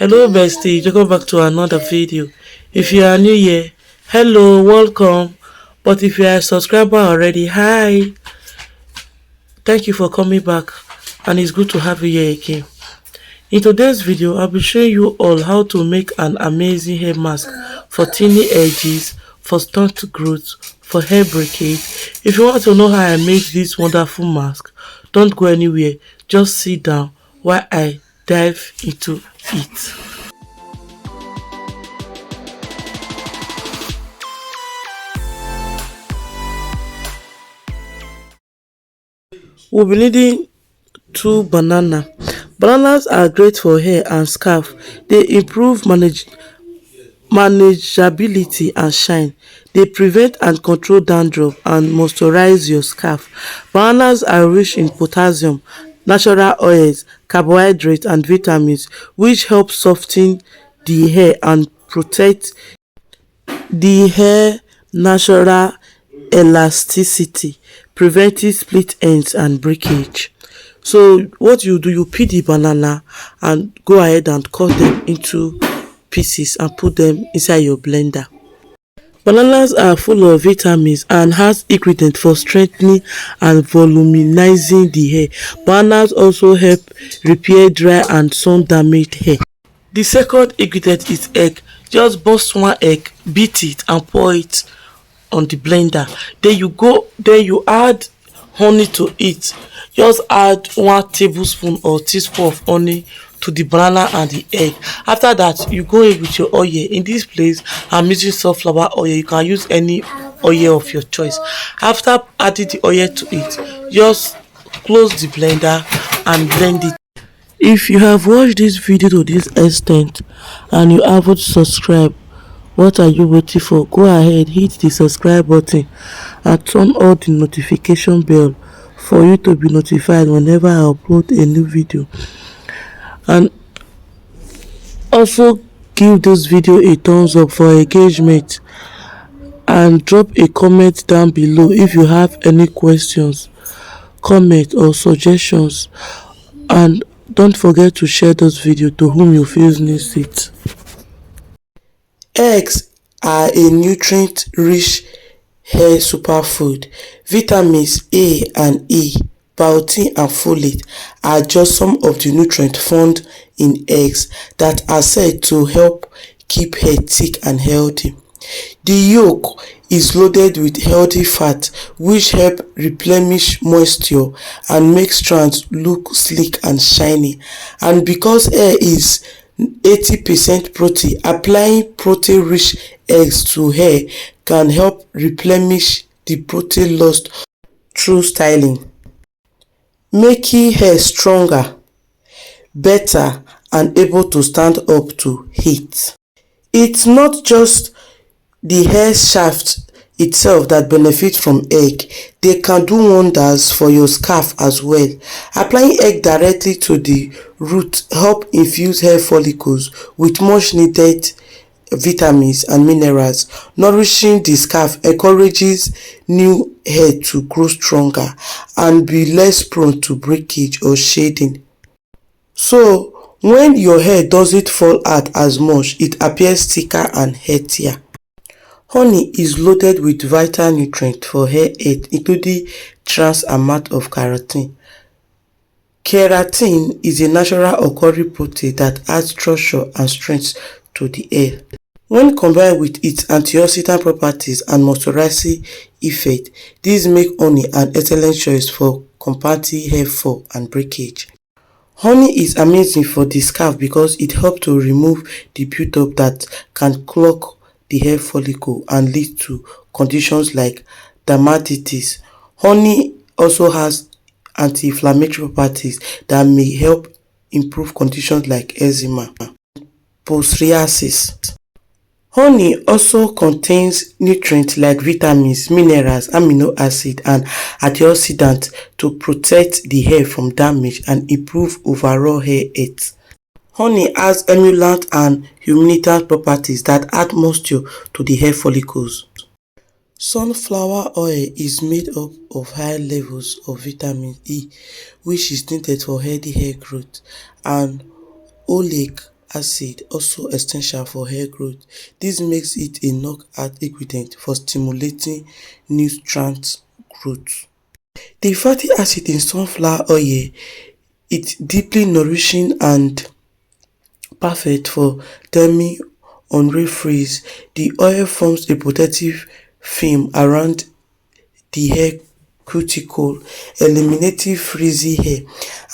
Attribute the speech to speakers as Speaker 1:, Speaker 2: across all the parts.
Speaker 1: Hello bestie, welcome back to another video. If you are new here, hello, welcome. But if you are a subscriber already, hi. Thank you for coming back and it's good to have you here again. In today's video, I'll be showing you all how to make an amazing hair mask for thinning edges, for stunt growth, for hair breakage. If you want to know how I make this wonderful mask, don't go anywhere. Just sit down while I dive into it. We'll be needing 2 bananas. Bananas are great for hair and scalp. They improve manageability and shine. They prevent and control dandruff and moisturize your scalp. Bananas are rich in potassium, natural oils, carbohydrates and vitamins which help soften the hair and protect the hair natural elasticity, preventing split ends and breakage. So what you do, you peel the banana and go ahead and cut them into pieces and put them inside your blender. Bananas are full of vitamins and has ingredients for strengthening and volumizing the hair. Bananas also help repair dry and sun damaged hair. The second ingredient is egg. Just burst one egg, beat it and pour it on the blender. Then you add honey to it. Just add 1 tablespoon or teaspoon of honey to the banana and the egg. After that, you go in with your oil. In this place, I'm using sunflower oil. You can use any oil of your choice. After adding the oil to it, just close the blender and blend it. If you have watched this video to this extent and you haven't subscribed, what are you waiting for? Go ahead, hit the subscribe button and turn on the notification bell for you to be notified whenever I upload a new video. And also give this video a thumbs up for engagement and drop a comment down below if you have any questions, comments or suggestions, and don't forget to share this video to whom you feel needs it. Eggs are a nutrient-rich hair superfood. Vitamins A and E, biotin and folate are just some of the nutrients found in eggs that are said to help keep hair thick and healthy. The yolk is loaded with healthy fat which help replenish moisture and make strands look sleek and shiny. And because hair is 80% protein, applying protein-rich eggs to hair can help replenish the protein lost through styling, making hair stronger, better and able to stand up to heat. It's not just the hair shaft itself that benefits from egg. They can do wonders for your scalp as well. Applying egg directly to the root help infuse hair follicles with much needed vitamins and minerals. Nourishing the scalp encourages new hair to grow stronger and be less prone to breakage or shedding. So when your hair doesn't fall out as much, it appears thicker and healthier. Honey is loaded with vital nutrients for hair health, including trans amount of keratin. Keratin is a natural occurring protein that adds structure and strength to the hair. When combined with its antioxidant properties and moisturizing effect, these make honey an excellent choice for combating hair fall and breakage. Honey is amazing for the scalp because it helps to remove the buildup that can clog the hair follicle and lead to conditions like dermatitis. Honey also has anti-inflammatory properties that may help improve conditions like eczema, psoriasis. Honey also contains nutrients like vitamins, minerals, amino acid and antioxidants to protect the hair from damage and improve overall hair health. Honey has emollient and humectant properties that add moisture to the hair follicles. Sunflower oil is made up of high levels of vitamin E, which is needed for healthy hair growth, and oleic acid also essential for hair growth. This makes it a knockout ingredient for stimulating new strands growth. The fatty acid in sunflower oil, it's deeply nourishing and perfect for dermis on frizz. The oil forms a protective film around the hair cuticle, eliminating frizzy hair.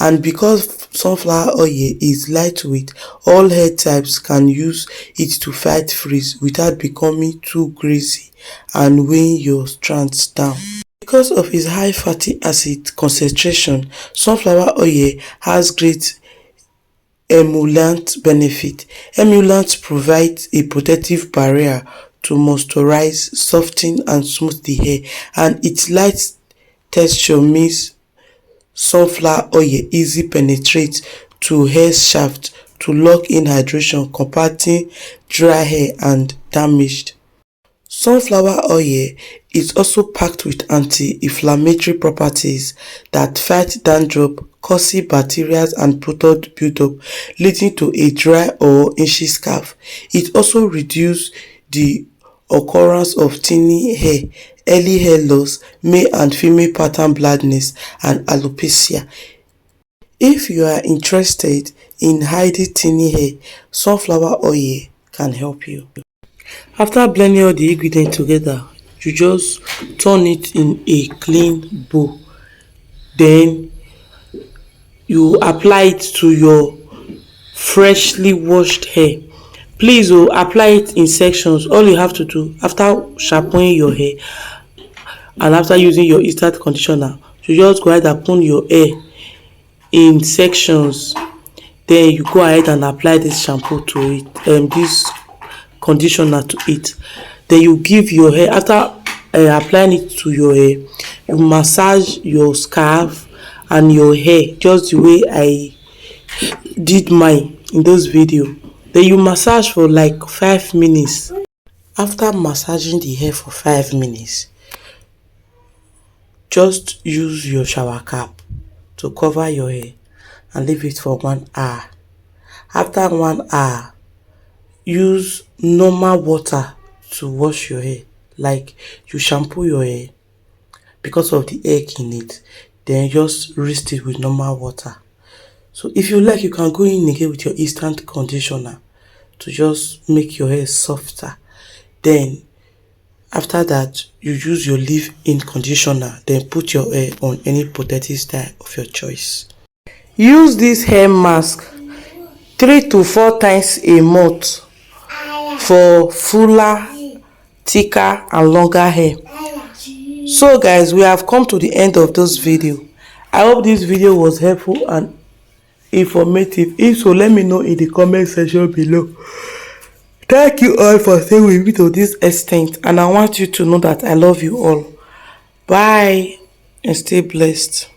Speaker 1: And because sunflower oil is lightweight, all hair types can use it to fight frizz without becoming too greasy and weighing your strands down. Because of its high fatty acid concentration, sunflower oil has great emollient benefit. Emollients provide a protective barrier to moisturize, soften and smooth the hair, and its light texture means sunflower oil easy penetrates to hair shaft to lock in hydration, combating dry hair and damaged. Sunflower oil is also packed with anti-inflammatory properties that fight dandruff, causing bacteria and product buildup, leading to a dry or itchy scalp. It also reduces the occurrence of thinning hair, early hair loss, male and female pattern baldness, and alopecia. If you are interested in hiding thinning hair, sunflower oil can help you. After blending all the ingredients together, you just turn it in a clean bowl. Then you apply it to your freshly washed hair. Please apply it in sections. All you have to do after shampooing your hair and after using your instant conditioner, you just go ahead and put your hair in sections. Then you go ahead and apply this shampoo to it, this conditioner to it. Then you give your hair, after applying it to your hair, you massage your scalp and your hair just the way I did mine in those video. Then you massage for like 5 minutes. After massaging the hair for 5 minutes, just use your shower cap to cover your hair and leave it for 1 hour. After 1 hour, use normal water to wash your hair, like you shampoo your hair because of the egg in it, then just rinse it with normal water. So if you like, you can go in again with your instant conditioner to just make your hair softer. Then after that, you use your leave-in conditioner, then put your hair on any protective style of your choice. Use this hair mask 3 to 4 times a month for fuller, thicker and longer hair. So guys, we have come to the end of this video. I hope this video was helpful and informative. If so, let me know in the comment section below. Thank you all for staying with me to this extent, and I want you to know that I love you all. Bye and stay blessed.